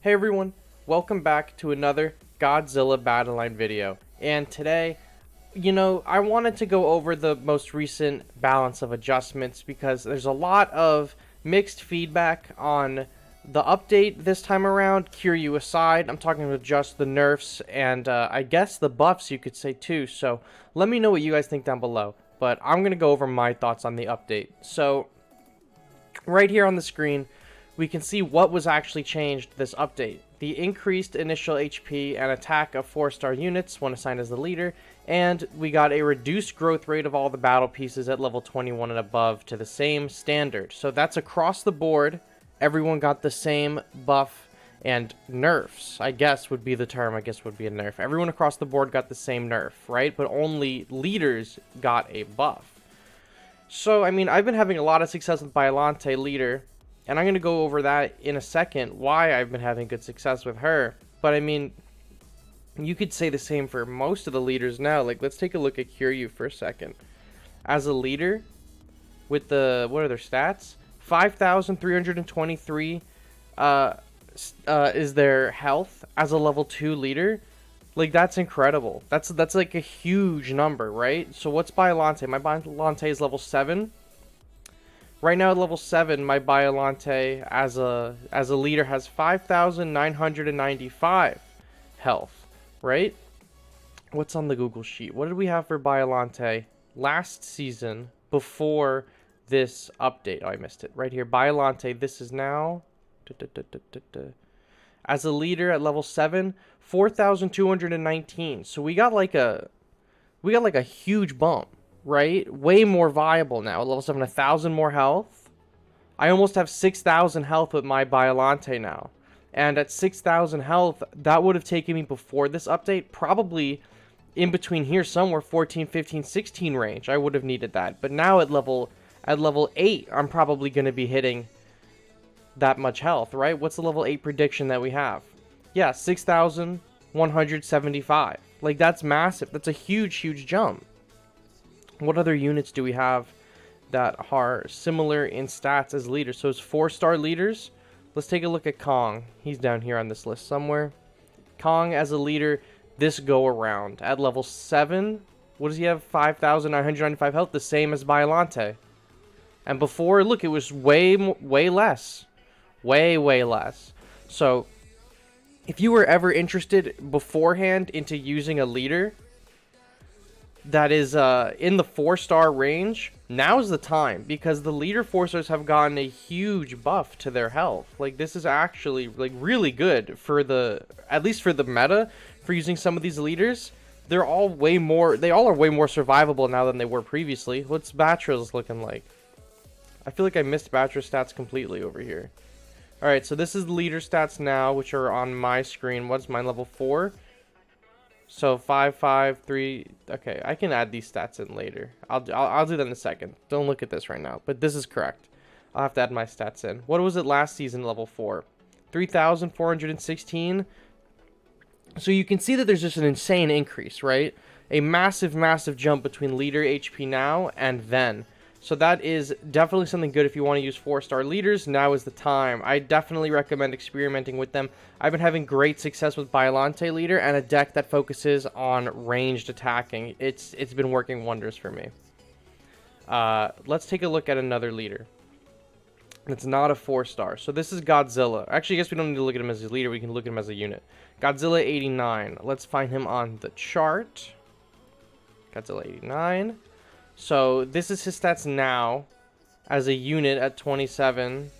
Hey everyone, welcome back to another Godzilla Battleline video. And today, I wanted to go over the most recent balance of adjustments because there's a lot of mixed feedback on the update this time around. Kiryu aside, I'm talking about just the nerfs and I guess the buffs you could say too. So let me know what you guys think down below. But I'm going to go over my thoughts on the update. So right here on the screen, we can see what was actually changed this update. The increased initial HP and attack of 4-star units when assigned as the leader, and we got a reduced growth rate of all the battle pieces at level 21 and above to the same standard. So that's across the board. Everyone got the same buff and nerfs, I guess would be the term. I guess would be a nerf. Everyone across the board got the same nerf, right? But only leaders got a buff. So, I mean, I've been having a lot of success with Biollante leader, and I'm going to go over that in a second, why I've been having good success with her. But, I mean, you could say the same for most of the leaders now. Like, let's take a look at Kiryu for a second. As a leader, with the, what are their stats? 5,323 is their health as a level 2 leader. Like, that's incredible. That's like a huge number, right? So, what's Biollante? My Biollante is level 7. Right now at level 7, my Biollante as a leader has 5,995 health, right? What's on the Google sheet? What did we have for Biollante last season before this update? Oh, I missed it. Right here, Biollante, this is now... As a leader at level 7, 4,219. So we got like a huge bump. Right? Way more viable now. At level 7, 1,000 more health. I almost have 6,000 health with my Biollante now. And at 6,000 health, that would have taken me before this update. Probably in between here somewhere, 14, 15, 16 range. I would have needed that. But now at level 8, I'm probably going to be hitting that much health, right? What's the level 8 prediction that we have? Yeah, 6,175. Like, that's massive. That's a huge, huge jump. What other units do we have that are similar in stats as leaders? So it's 4-star leaders. Let's take a look at Kong. He's down here on this list somewhere. Kong as a leader this go around at level 7. What does he have? 5,995 health, the same as Biollante. And before, look, it was way less. Way less. So if you were ever interested beforehand into using a leader that is in the 4-star range, now's the time, because the leader 4-stars have gotten a huge buff to their health. Like, this is actually like really good for at least for the meta for using some of these leaders. They all are way more survivable now than they were previously. What's Batra's looking like? I feel like I missed Batra's stats completely over here. Alright, so this is the leader stats now, which are on my screen. What's mine? Level 4? So 5, 5, 3. Okay, I can add these stats in later. I'll do that in a second. Don't look at this right now. But this is correct. I'll have to add my stats in. What was it last season, level 4? 3,416. So you can see that there's just an insane increase, right? A massive, massive jump between leader HP now and then. So that is definitely something good if you want to use 4-star leaders. Now is the time. I definitely recommend experimenting with them. I've been having great success with Biollante leader and a deck that focuses on ranged attacking. It's been working wonders for me. Let's take a look at another leader. It's not a 4-star. So this is Godzilla. Actually, I guess we don't need to look at him as a leader. We can look at him as a unit. Godzilla 89. Let's find him on the chart. Godzilla 89. So this is his stats now as a unit at 27.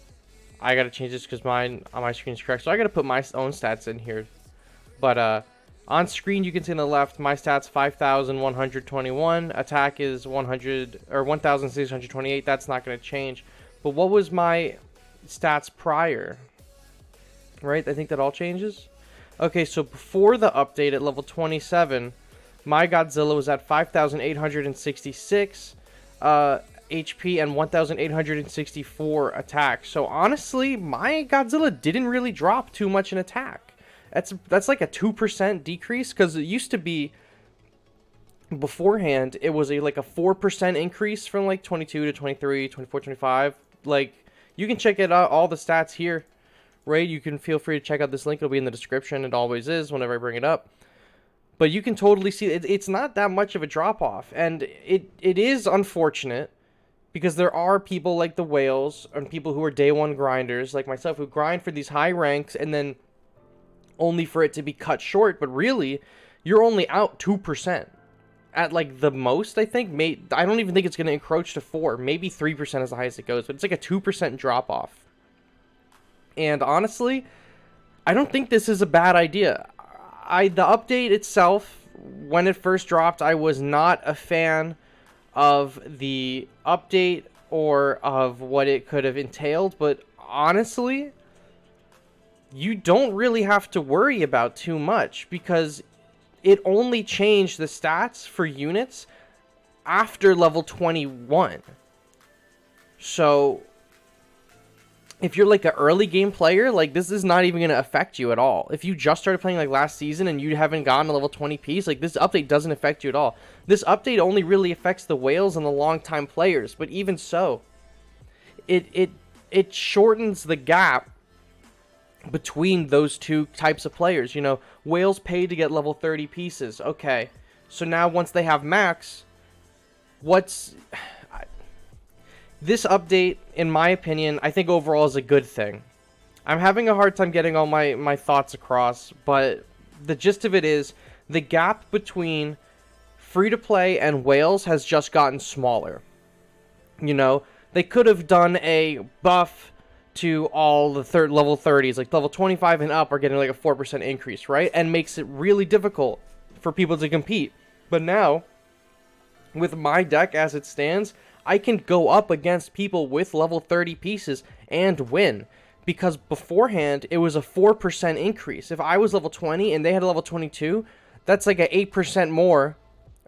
I gotta change this because mine on my screen is correct. So I gotta put my own stats in here. But on screen you can see on the left my stats 5,121. Attack is 100 or 1,628. That's not gonna change. But what was my stats prior? Right? I think that all changes. Okay, so before the update at level 27. My Godzilla was at 5,866 HP and 1,864 attack. So honestly, my Godzilla didn't really drop too much in attack. That's like a 2% decrease, because it used to be beforehand it was like a 4% increase from like 22 to 23, 24, 25. Like, you can check it out, all the stats here. right? You can feel free to check out this link. It'll be in the description. It always is whenever I bring it up. But you can totally see it's not that much of a drop-off. And it is unfortunate because there are people like the whales and people who are day one grinders like myself who grind for these high ranks and then only for it to be cut short. But really, you're only out 2%. At like the most, I think, I don't even think it's going to encroach to 4. Maybe 3% is the highest it goes, but it's like a 2% drop off. And honestly, I don't think this is a bad idea. The update itself, when it first dropped, I was not a fan of the update or of what it could have entailed, but honestly, you don't really have to worry about too much because it only changed the stats for units after level 21. So if you're like an early game player, like this is not even going to affect you at all. If you just started playing like last season and you haven't gotten a level 20 piece, like this update doesn't affect you at all. This update only really affects the whales and the long time players, but even so, it shortens the gap between those two types of players. You know, whales pay to get level 30 pieces. Okay, so now once they have max, this update, in my opinion, I think overall is a good thing. I'm having a hard time getting all my thoughts across, but the gist of it is the gap between free-to-play and whales has just gotten smaller. You know, they could have done a buff to all the level 30s, like level 25 and up are getting like a 4% increase, right? And makes it really difficult for people to compete. But now, with my deck as it stands, I can go up against people with level 30 pieces and win. Because beforehand, it was a 4% increase. If I was level 20 and they had a level 22, that's like a 8% more,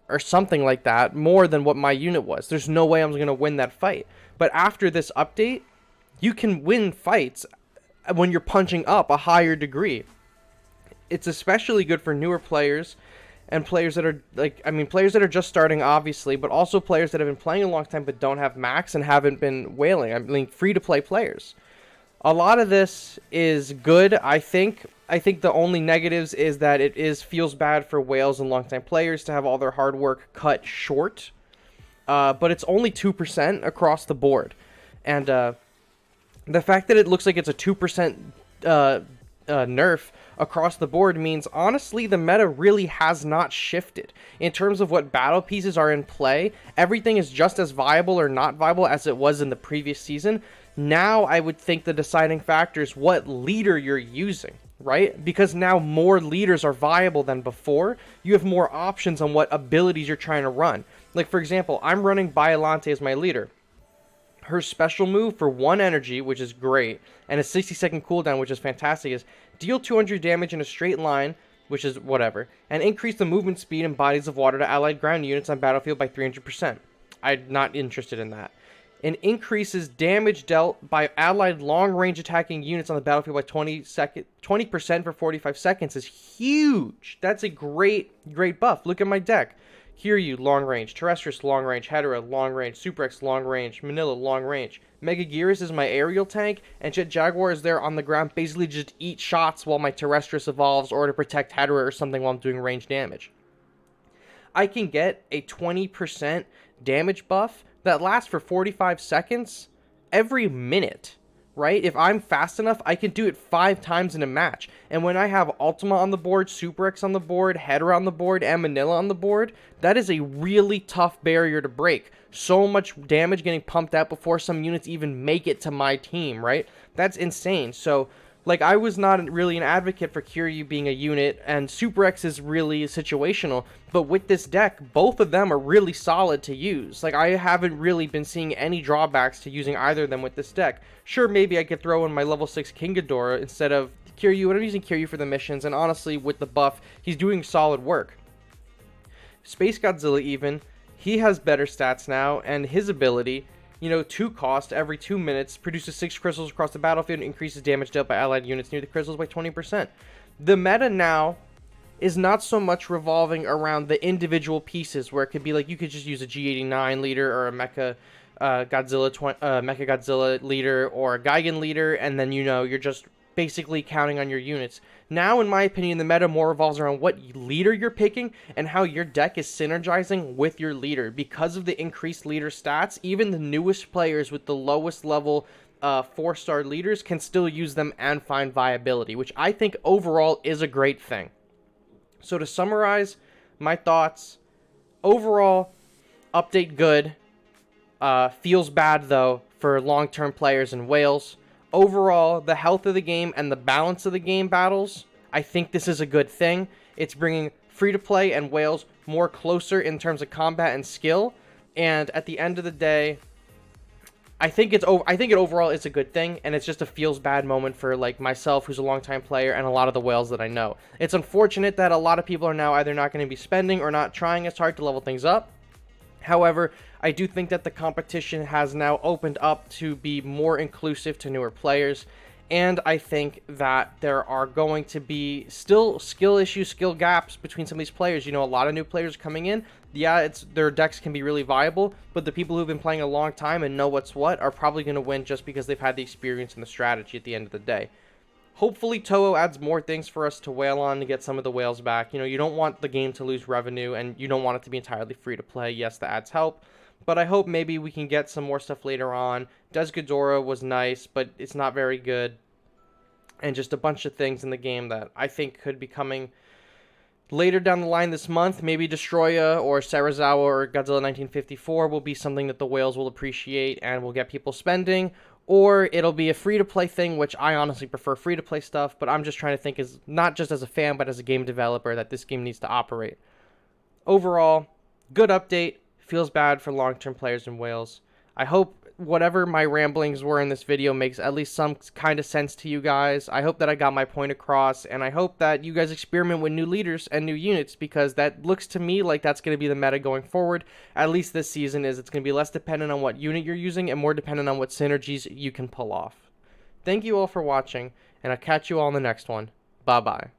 or something like that, more than what my unit was. There's no way I'm going to win that fight. But after this update, you can win fights when you're punching up a higher degree. It's especially good for newer players and players that are players that are just starting, obviously, but also players that have been playing a long time but don't have max and haven't been whaling. I mean, free-to-play players. A lot of this is good, I think. I think the only negatives is that feels bad for whales and long-time players to have all their hard work cut short. But it's only 2% across the board. And the fact that it looks like it's a 2% nerf across the board means, honestly, the meta really has not shifted. In terms of what battle pieces are in play, everything is just as viable or not viable as it was in the previous season. Now, I would think the deciding factor is what leader you're using, right? Because now more leaders are viable than before. You have more options on what abilities you're trying to run. Like, for example, I'm running Biollante as my leader. Her special move for 1 energy, which is great, and a 60-second cooldown, which is fantastic, is deal 200 damage in a straight line, which is whatever, and increase the movement speed and bodies of water to allied ground units on battlefield by 300%. I'm not interested in that. And increases damage dealt by allied long-range attacking units on the battlefield by 20% for 45 seconds is huge. That's a great buff. Look at my deck. Kiryu, long range. Terrestrius, long range. Hedera, long range. Super X, long range. Manila, long range. Mega Gearus is my aerial tank, and Jet Jaguar is there on the ground, basically just eat shots while my Terrestrius evolves, or to protect Hedera or something while I'm doing range damage. I can get a 20% damage buff that lasts for 45 seconds every minute, right? If I'm fast enough, I can do it 5 times in a match. And when I have Ultima on the board, Super X on the board, Hedera on the board, and Manila on the board, that is a really tough barrier to break. So much damage getting pumped out before some units even make it to my team, right? That's insane. So, like, I was not really an advocate for Kiryu being a unit, and Super X is really situational, but with this deck, both of them are really solid to use. Like, I haven't really been seeing any drawbacks to using either of them with this deck. Sure, maybe I could throw in my level 6 King Ghidorah instead of Kiryu, and I'm using Kiryu for the missions, and honestly, with the buff, he's doing solid work. Space Godzilla even, he has better stats now, and his ability, you know, 2 cost every 2 minutes, produces 6 crystals across the battlefield, and increases damage dealt by allied units near the crystals by 20%. The meta now is not so much revolving around the individual pieces, where it could be like you could just use a G89 leader or a Mecha Godzilla leader or a Gigan leader, and then, you know, you're just basically counting on your units. Now, in my opinion, the meta more revolves around what leader you're picking and how your deck is synergizing with your leader. Because of the increased leader stats, even the newest players with the lowest level 4-star leaders can still use them and find viability, which I think overall is a great thing. So to summarize my thoughts, overall, update good. Feels bad, though, for long-term players in Wales. Overall, the health of the game and the balance of the game battles, I think this is a good thing. It's bringing free-to-play and Wales more closer in terms of combat and skill. And at the end of the day, I think it overall is a good thing, and it's just a feels bad moment for like myself, who's a longtime player, and a lot of the whales that I know. It's unfortunate that a lot of people are now either not going to be spending or not trying as hard to level things up. However, I do think that the competition has now opened up to be more inclusive to newer players, and I think that there are going to be still skill issues, skill gaps between some of these players. You know, a lot of new players coming in. Yeah, their decks can be really viable, but the people who've been playing a long time and know what's what are probably going to win just because they've had the experience and the strategy at the end of the day. Hopefully, Toho adds more things for us to whale on to get some of the whales back. You know, you don't want the game to lose revenue, and you don't want it to be entirely free to play. Yes, the ads help, but I hope maybe we can get some more stuff later on. Godzilla was nice, but it's not very good. And just a bunch of things in the game that I think could be coming later down the line this month. Maybe Destroya or Sarazawa or Godzilla 1954 will be something that the whales will appreciate and will get people spending. Or it'll be a free-to-play thing, which I honestly prefer free-to-play stuff, but I'm just trying to think as not just as a fan, but as a game developer that this game needs to operate. Overall, good update. Feels bad for long-term players in Wales. I hope whatever my ramblings were in this video makes at least some kind of sense to you guys. I hope that I got my point across, and I hope that you guys experiment with new leaders and new units, because that looks to me like that's going to be the meta going forward. At least this season is. It's going to be less dependent on what unit you're using and more dependent on what synergies you can pull off. Thank you all for watching, and I'll catch you all in the next one. Bye-bye.